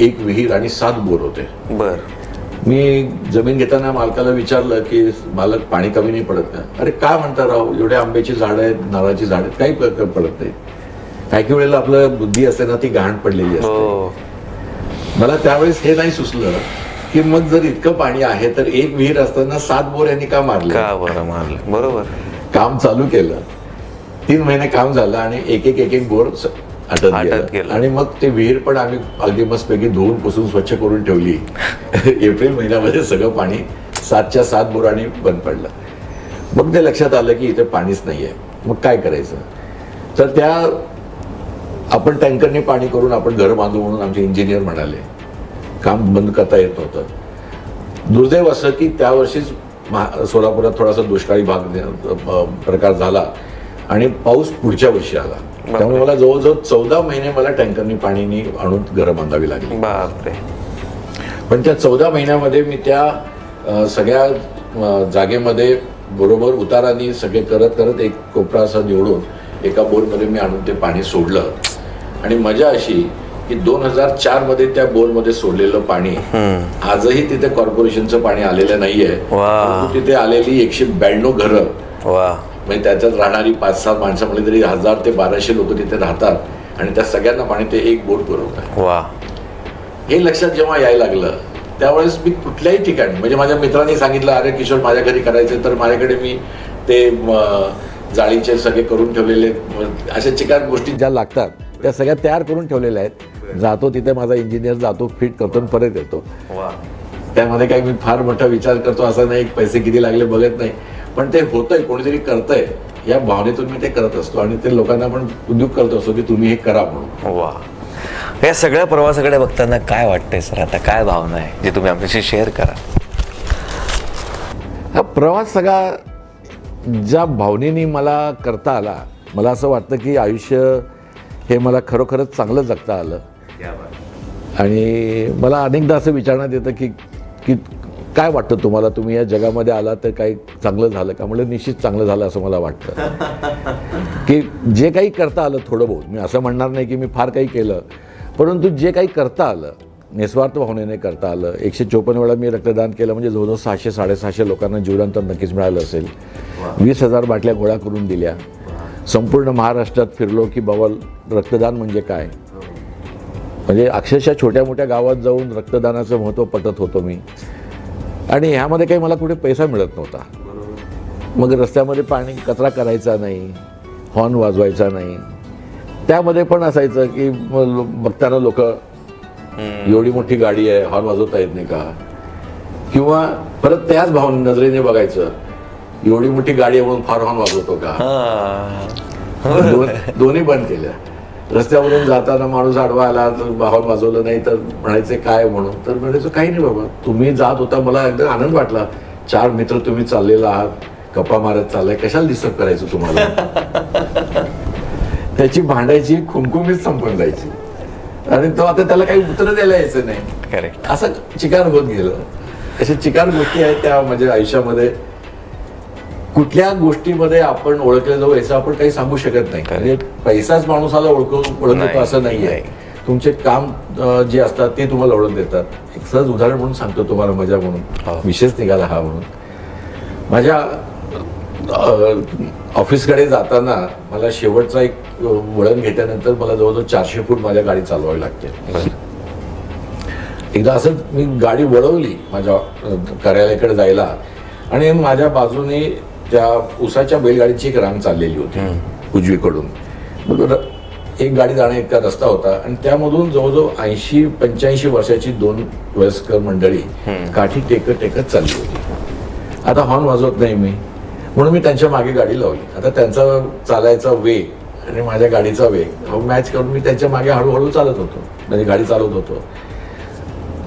1 विहीर आणि 7 बोर होते. मी जमीन घेताना मालकाला विचारलं की मालक पाणी कमी नाही पडत का? अरे काय म्हणता राव, एवढे आंब्याची झाडं आहेत, नारळाची झाडं आहेत, काही पडत नाही. काही वेळेला आपलं बुद्धी असते ना ती घाण पडलेली असते. मला त्यावेळेस हे नाही सुचलं की मग जर इतकं पाणी आहे तर 1 विहीर असताना 7 बोर यांनी का मारले? बरोबर. काम चालू केलं, 3 महिने काम झालं आणि एक बोर आटत गेला. आणि मग ते विहीर पण आम्ही अगदी मस्तपैकी धुवून पुसून स्वच्छ करून ठेवली. एप्रिल महिन्यामध्ये सगळं पाणी 7च्या 7 बोरांनी बंद पडलं. मग ते लक्षात आलं की इथे पाणीच नाहीये, मग काय करायचं. तर आपण टँकरने पाणी करून आपण घर बांधू म्हणून आमचे इंजिनियर म्हणाले, काम बंद करता येत होतं. दुर्दैव असं की त्या वर्षीच सोलापुरात थोडासा दुष्काळी प्रकार झाला आणि पाऊस पुढच्या वर्षी आला. त्यामुळे मला जवळजवळ 14 महिने मला टँकरनी पाणी आणून घरं बांधावी लागली. पण त्या 14 महिन्यामध्ये मी त्या सगळ्या जागेमध्ये बरोबर उताराने सगळे करत एक कोपरा असा निवडून एका बोरमध्ये मी आणून ते पाणी सोडलं. आणि मजा अशी की 2004 मध्ये त्या बोरमध्ये सोडलेलं पाणी आजही तिथे कॉर्पोरेशनचं पाणी आलेलं नाहीये. तिथे आलेली 192 घरं, म्हणजे त्याच्यात राहणारी 5-6 माणसं म्हणले तरी 1000 ते 1200 लोक तिथे राहतात. आणि त्या सगळ्यांना पाणी ते एक बोट पुरवतं. वा. हे लक्षात जेव्हा यायला लागलं त्यावेळेस मी कुठल्याही ठिकाणी म्हणजे माझ्या मित्रांनी सांगितलं अरे किशोर माझ्या घरी करायचे, तर माझ्याकडे मी ते जाळीचे सगळे करून ठेवलेले अशा चिकार गोष्टी ज्या लागतात त्या सगळ्या तयार करून ठेवलेल्या आहेत. जातो तिथे माझा इंजिनियर जातो, फिट करतो आणि परत येतो. त्यामध्ये काही मी फार मोठा विचार करतो असं नाही, पैसे किती लागले बघत नाही, पण ते होतंय, कोणीतरी करतंय या भावनेतून मी ते करत असतो आणि ते लोकांना पण उद्योग करत असतो की तुम्ही हे करा म्हणून. वा. या सगळ्या प्रवासाकडे बघताना काय वाटतंय सर, आता काय भावना आहे जे तुम्ही आमच्याशी शेअर करा? हा प्रवास सगळा ज्या भावनेने मला करता आला, मला असं वाटतं की आयुष्य हे मला खरोखरच चांगलं जगता आलं. आणि मला अनेकदा असं विचारण्यात येतं की की काय वाटतं तुम्हाला, तुम्ही या जगामध्ये आला तर काही चांगलं झालं का? म्हणजे निश्चित चांगलं झालं असं मला वाटतं की जे काही करता आलं थोडं बहुत, मी असं म्हणणार नाही की मी फार काही केलं, परंतु जे काही करता आलं निस्वार्थ भावनेने करता आलं. 154 वेळा मी रक्तदान केलं, म्हणजे जवळजवळ 600-650 लोकांना जीवदान तर नक्कीच मिळालं असेल. 20,000 बाटल्या गोळा करून दिल्या. संपूर्ण महाराष्ट्रात फिरलो की बाबा रक्तदान म्हणजे काय, म्हणजे अक्षरशः छोट्या मोठ्या गावात जाऊन रक्तदानाचं महत्त्व पटत होतो मी. आणि ह्यामध्ये काही मला कुठे पैसा मिळत नव्हता. मग रस्त्यामध्ये पाणी कचरा करायचा नाही, हॉर्न वाजवायचा नाही. त्यामध्ये पण असायचं की बघताना लोक एवढी मोठी गाडी आहे हॉर्न वाजवता येत नाही का, किंवा परत त्याच नजरेने बघायचं एवढी मोठी गाडी आहे म्हणून फार हॉर्न वाजवतो का. दोन्ही बंद केल्या. रस्त्यावरून जाताना माणूस आडवा आला तर हॉर्न वाजवलं नाही तर म्हणायचे काय म्हणून, तर म्हणायचं काही नाही बाबा, तुम्ही जात होता मला एकदम आनंद वाटला, 4 मित्र तुम्ही चाललेला आहात, गप्पा मारत चाललाय, कशाला डिस्टर्ब करायचं तुम्हाला. त्याची भांडायची खुमखुमीच संपून जायची आणि तो आता त्याला काही उत्तर द्यायला यायचं नाही. करेक्ट. असं चिकार होत गेलं. अशा चिकार गोष्टी आहेत त्या म्हणजे आयुष्यामध्ये. कुठल्या गोष्टीमध्ये आपण ओळखले जाऊ याचं आपण काही सांगू शकत नाही. म्हणजे पैसाच माणूसाला ओळखतो असं नाहीये. तुमचे काम जे असतात ते तुम्हाला ओळख देतात. एक सहज उदाहरण म्हणून सांगतो तुम्हाला, मजा म्हणून, विशेष निघाला हा म्हणून. माझ्या ऑफिसकडे जाताना मला शेवटचा एक वळण घेतल्यानंतर मला जवळजवळ 400 फूट माझ्या गाडी चालवावी लागते. एकदा असंच मी गाडी वळवली माझ्या कार्यालयाकडे जायला आणि माझ्या बाजूने त्या उसाच्या बैलगाडीची एक रांग चाललेली होती उजवीकडून. मग एक गाडी जाण्या इतका रस्ता होता आणि त्यामधून जवळजवळ 80-85 वर्षाची 2 वयस्कर मंडळी काठी टेकत टेकत चालली होती. आता हॉर्न वाजवत नाही मी, म्हणून मी त्यांच्या मागे गाडी लावली. आता त्यांचा चालायचा वेग आणि माझ्या गाडीचा वेग मॅच करून मी त्यांच्या मागे हळूहळू चालत होतो, म्हणजे गाडी चालवत होतो.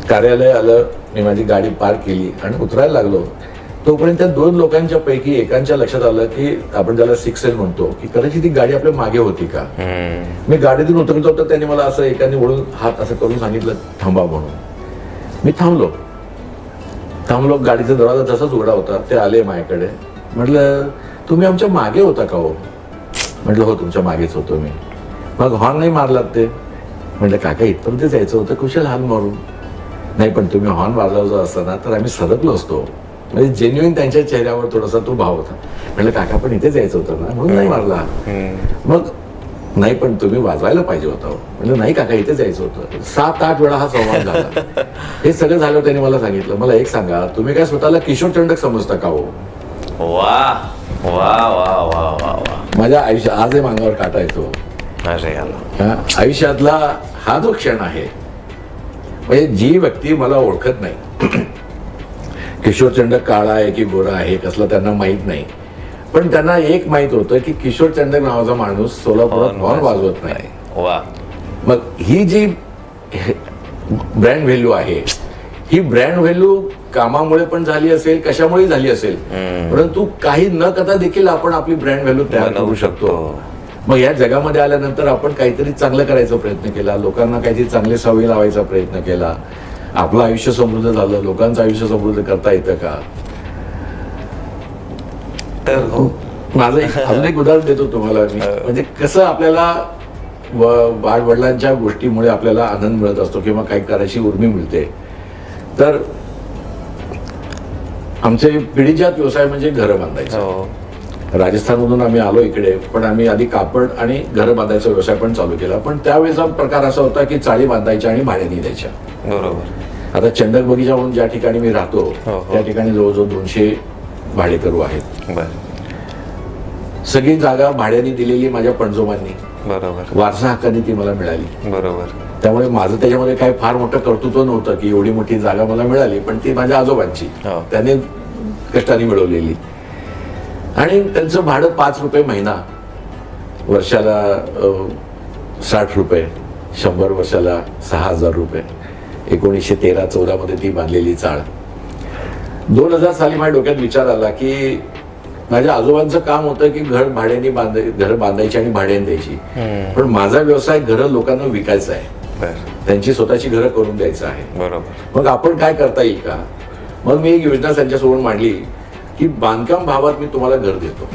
कार्यालय आलं, मी माझी गाडी पार्क केली आणि उतरायला लागलो. तोपर्यंत त्या 2 लोकांच्या पैकी एकांच्या लक्षात आलं की आपण ज्याला 6L म्हणतो की कदाचित ती गाडी आपल्या मागे होती का. मी गाडीतून उतरत होतो, त्यांनी मला असं एकाने वळून हात असं करून सांगितलं थांबा म्हणून. मी थांबलो. गाडीचा दरवाजा तसाच उघडा होता. ते आले माझ्याकडे. म्हटलं तुम्ही आमच्या मागे होता का हो? म्हटलं हो तुमच्या मागेच होतो मी. मग हॉर्न नाही मारलात ते? म्हटलं काका इथपर्यंत जायचं होतं, कुशल हॉर्न मारून. नाही पण तुम्ही हॉर्न वाजवला असताना तर आम्ही सरकलो असतो. म्हणजे जेन्युइन त्यांच्या चेहऱ्यावर थोडासा तो भाव होता. म्हटलं काका पण इथे जायचं होतं ना म्हणून नाही मारला. मग नाही पण तुम्ही वाजवायला पाहिजे होतं. म्हणजे नाही काका इथे जायचं होतं. 7-8 वेळा हा संवाद झाला. हे सगळं झालं त्यांनी मला सांगितलं, मला एक सांगा, तुम्ही काय स्वतःला किशोर चंडक समजता का हो? वा वा वा वा वा वा. माझ्या आयुष्यात आजही मांगावर काटा येतो. आयुष्यातला हा जो क्षण आहे, म्हणजे जी व्यक्ती मला ओळखत नाही, किशोर चंडक काळा आहे की गोरा आहे कसला त्यांना माहित नाही, पण त्यांना एक माहित होतं की किशोर चंडक नावाचा माणूस सोलापुरात हॉर्न वाजवत नाही. वा. मग ही जी ब्रँड व्हॅल्यू आहे, ही ब्रँड व्हॅल्यू कामामुळे पण झाली असेल, कशामुळे झाली असेल, परंतु काही न करता देखील आपण आपली ब्रँड व्हॅल्यू तयार करू शकतो. मग या जगामध्ये आल्यानंतर आपण काहीतरी चांगलं करायचा प्रयत्न केला, लोकांना काहीतरी चांगले सवयी लावायचा प्रयत्न केला, आपलं आयुष्य समृद्ध झालं, लोकांचं आयुष्य समृद्ध करता येतं का. तर माझं अजून एक उदाहरण देतो तुम्हाला मी, म्हणजे कसं आपल्याला वडिलांच्या गोष्टीमुळे आपल्याला आनंद मिळत असतो किंवा काही करायची उर्मी मिळते. तर आमचे पिढीजात व्यवसाय म्हणजे घरं बांधायचं. राजस्थानमधून आम्ही आलो इकडे, पण आम्ही आधी कापड आणि घर बांधायचा व्यवसाय पण चालू केला. पण त्यावेळेचा प्रकार असा होता की चाळी बांधायच्या आणि भाड्याने द्यायच्या. बरोबर. आता चंडक बगीचा म्हणून ज्या ठिकाणी मी राहतो त्या ठिकाणी जवळजवळ 200 भाडेकरू आहेत. बर. सगळी जागा भाड्याने दिलेली माझ्या पणजोबांनी, बरोबर. वारसा हक्काने ती मला मिळाली. बरोबर. त्यामुळे माझं त्याच्यामध्ये काही फार मोठं कर्तृत्व नव्हतं की एवढी मोठी जागा मला मिळाली, पण ती माझ्या आजोबांची, त्याने कष्टाने मिळवलेली. आणि त्यांचं भाडं 5 रुपये महिना, वर्षाला 60 रुपये, 100 वर्षाला 6,000 रुपये. 1913-14 मध्ये ती बांधलेली चाळ. 2000 साली माझ्या डोक्यात विचार आला की माझ्या आजोबांचं काम होतं की घर बांधायची आणि भाड्याने द्यायची, पण माझा व्यवसाय घरं लोकांना विकायचा आहे, त्यांची स्वतःची घरं करून द्यायचं आहे. बरोबर. मग आपण काय करता येईल का? मग मी एक योजना त्यांच्यासमोर मांडली की बांधकाम भावात मी तुम्हाला घर देतो,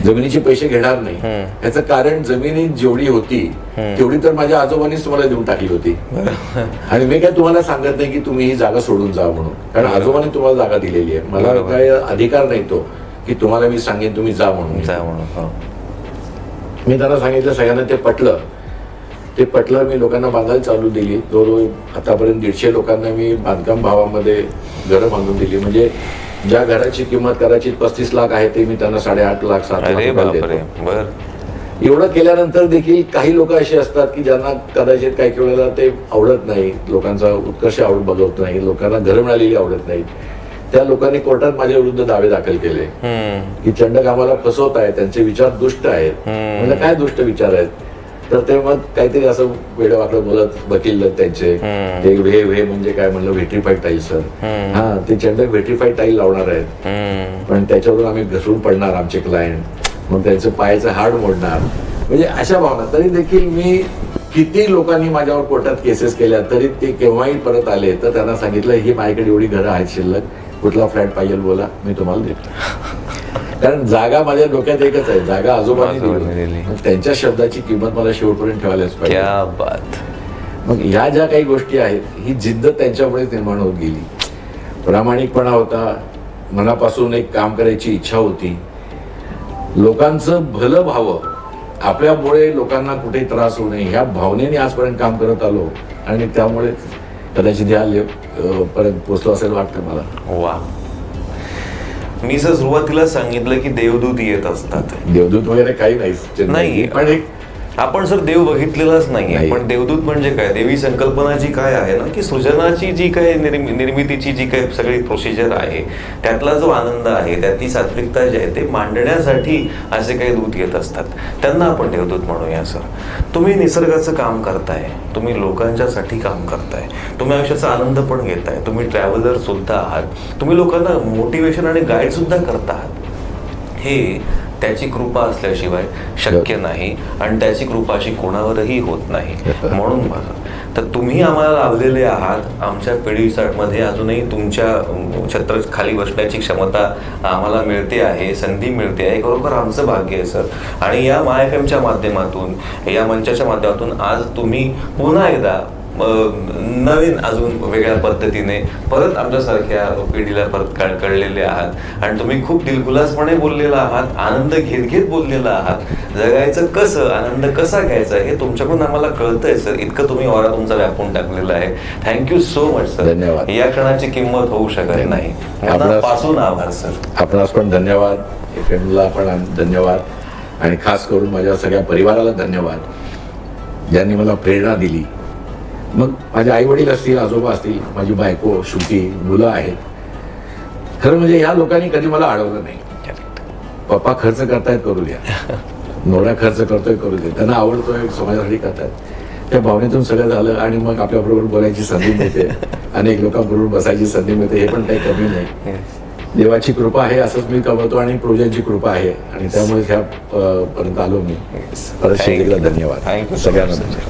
जमिनीचे पैसे घेणार नाही. याचं कारण जमिनी जेवढी होती तेवढी तर माझ्या आजोबांनीच तुम्हाला देऊन टाकली होती. आणि मी काय तुम्हाला सांगत नाही की तुम्ही ही जागा सोडून जा म्हणून, कारण आजोबांनी तुम्हाला जागा दिलेली आहे. मला काय अधिकार नाही तो की तुम्हाला मी सांगेन तुम्ही जा म्हणून. मी त्यांना सांगितलं, सगळ्यांना ते पटलं. मी लोकांना बांधायला चालू दिली. जवळजवळ आतापर्यंत 150 लोकांना मी बांधकाम भावामध्ये घरं बांधून दिली. म्हणजे ज्या घराची किंमत कदाचित 35 लाख आहे ते मी त्यांना 8.5 लाख 7 लाख देतो. एवढं केल्यानंतर देखील काही लोक असे असतात की ज्यांना कदाचित काही वेळेला ते आवडत नाही, लोकांचा उत्कर्ष बघवत नाही, लोकांना घरं मिळालेली आवडत नाही. त्या लोकांनी कोर्टात माझ्या विरुद्ध दावे दाखल केले की चंडक आम्हाला फसवत आहे, त्यांचे विचार दुष्ट आहेत. म्हणजे काय दुष्ट विचार आहेत? तर ते मग काहीतरी असं वेडवाकडं बोलत, वकील त्यांचे ते व्हे म्हणजे काय म्हणलं, व्हेट्रिफाईड टाईल सर. हा, ते चंडक व्हेट्रिफाईड टाईल लावणार आहेत, पण त्याच्यावरून आम्ही घसरून पडणार आमचे क्लायंट, मग त्यांचं पायाचं हाड मोडणार. म्हणजे अशा भावना. तरी देखील मी किती लोकांनी माझ्यावर कोर्टात केसेस केल्या, तरी ते केव्हाही परत आले तर त्यांना सांगितलं ही माझ्याकडे एवढी घरं आहेत शिल्लक, कुठला फ्लॅट पाहिजे बोला, मी तुम्हाला देतो. कारण जागा माझ्या डोक्यात एकच आहे, जागा आजोबांनी दिली. त्यांच्या शब्दाची किंमत मला शेवटपर्यंत ठेवायलाच पाहिजे. मग ह्या ज्या काही गोष्टी आहेत, ही जिद्द त्यांच्यामुळेच निर्माण होत गेली. प्रामाणिकपणा होता, मनापासून एक काम करायची इच्छा होती, लोकांचं भलं व्हावं, आपल्यामुळे लोकांना कुठे त्रास होऊ नये, ह्या भावनेने आजपर्यंत काम करत आलो. आणि त्यामुळे कदाचित ह्या पर्यंत पोचलो असेल वाटतं मला. वा. मी जर सुरुवातीला सांगितलं की देवदूत येत असतात. देवदूत वगैरे काही नाही, पण एक आपण सर देव बघितलेलाच नाहीये. पण देवदूत म्हणजे काय, देवी संकल्पना जी काय आहे ना, की सृजनाची जी काय निर्मितीची जी काही सगळी प्रोसिजर आहे, त्यातला जो आनंद आहे, त्यातली सात्विकता जी आहे, ते मांडण्यासाठी असे काही दूत येत असतात. त्यांना आपण देवदूत म्हणूया. सर, तुम्ही निसर्गाचं काम करताय, तुम्ही लोकांच्यासाठी काम करताय, तुम्ही आयुष्याचा आनंद पण घेताय, तुम्ही ट्रॅव्हलर सुद्धा आहात, तुम्ही लोकांना मोटिवेशन आणि गाईड सुद्धा करता आहात. हे त्याची कृपा असल्याशिवाय शक्य नाही, आणि त्याची कृपा अशी कोणावरही होत नाही. म्हणून बघा, तर तुम्ही आम्हाला लाभलेले आहात. आमच्या पिढीमध्ये अजूनही तुमच्या छत्र खाली बसण्याची क्षमता आम्हाला मिळते आहे, संधी मिळते आहे. खरोखर आमचं भाग्य आहे सर. आणि या MyFMच्या माध्यमातून, या मंचाच्या माध्यमातून आज तुम्ही पुन्हा एकदा नवीन अजून वेगळ्या पद्धतीने परत आमच्यासारख्या पिढीला परत कळलेले आहात. आणि तुम्ही खूप दिलखुलासपणे बोललेला आहात, आनंद घेत घेत बोललेला आहात. जगायचं कसं, आनंद कसा घ्यायचा हे तुमच्याकडून आम्हाला कळतंय सर. इतकं तुम्ही ऑरा तुमचा व्यापून टाकलेला आहे. Thank you so much sir. धन्यवाद. या क्षणाची किंमत होऊ शकत नाही. मनापासून आभार सर. आपणास पण धन्यवाद, FM पण धन्यवाद, आणि खास करून माझ्या सगळ्या परिवाराला धन्यवाद, ज्यांनी मला प्रेरणा दिली. मग माझे आई वडील असतील, आजोबा असतील, माझी बायको, श्रुती, मुलं आहेत. खरं म्हणजे ह्या लोकांनी कधी मला अडवलं नाही. पप्पा खर्च करतायत, करू द्या. नवरा खर्च करतोय, करू दे. त्यांना आवडतोय, समाजासाठी करतायत. त्या भावनेतून सगळं झालं. आणि मग आपल्याबरोबर बोलायची संधी मिळते, अनेक लोकांबरोबर बसायची संधी मिळते, हे पण काही कमी नाही. देवाची कृपा आहे, असंच मी कमवतो, आणि प्रोजेक्टची कृपा आहे, आणि त्यामुळे ह्या पर्यंत आलो मी. परत एकदा धन्यवाद सगळ्यांना.